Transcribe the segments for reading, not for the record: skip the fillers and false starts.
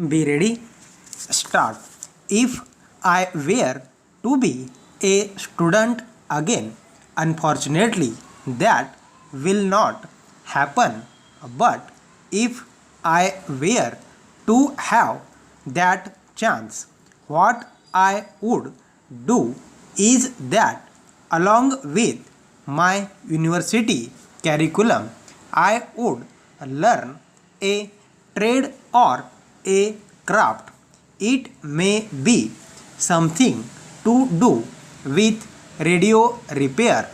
Be ready. Start. If I were to be a student again, unfortunately, that will not happen. But if I were to have that chance, what I would do is that, along with my university curriculum, I would learn a trade or a craft. It may be something to do with radio repair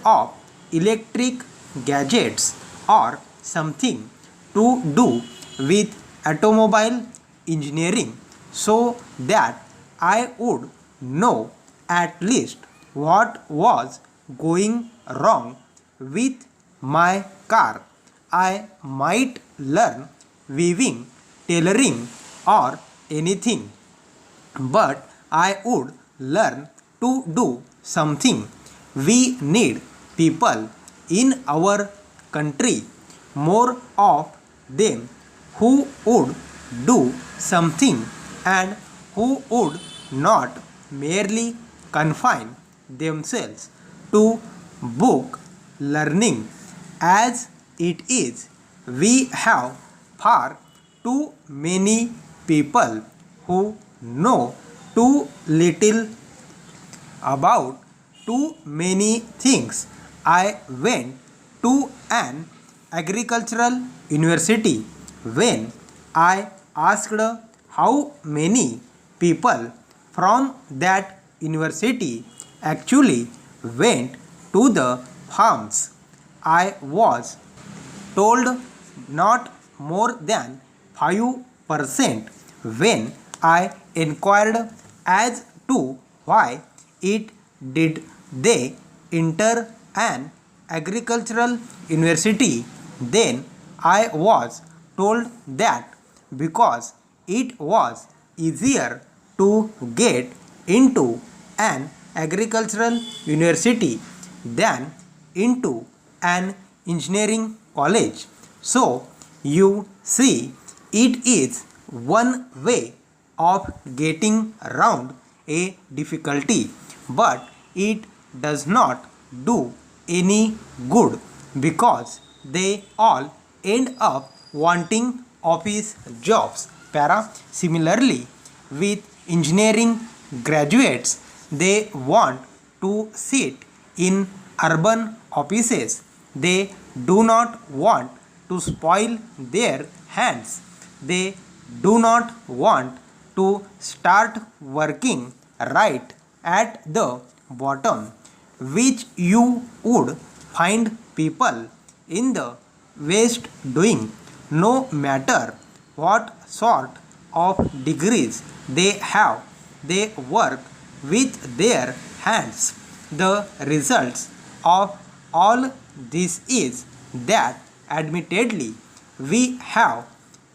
of electric gadgets, or something to do with automobile engineering, so that I would know at least what was going wrong with my car. I might learn weaving, tailoring, or anything, but I would learn to do something. We need people in our country, more of them, who would do something and who would not merely confine themselves to book learning. As it is, we have far too many people who know too little about too many things. I went to an agricultural university. When I asked how many people from that university actually went to the farms, I was told not more than 5%. When I inquired as to why it did they enter an agricultural university, then I was told that because it was easier to get into an agricultural university than into an engineering college. So you see, it is one way of getting around a difficulty, but it does not do any good because they all end up wanting office jobs. Para. Similarly, with engineering graduates, they want to sit in urban offices. They do not want to spoil their hands. They do not want to start working right at the bottom, which you would find people in the West doing, no matter what sort of degrees they have. They work with their hands. The results of all this is that, admittedly, we have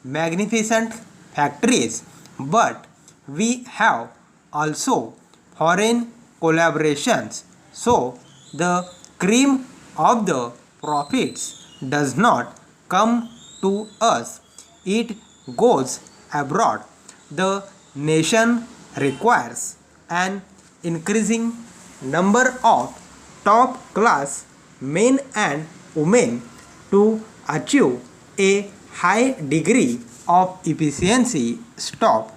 magnificent factories, but we have also foreign collaborations. So the cream of the profits does not come to us, it goes abroad. The nation requires an increasing number of top class men and women to achieve a high degree of efficiency. Stop.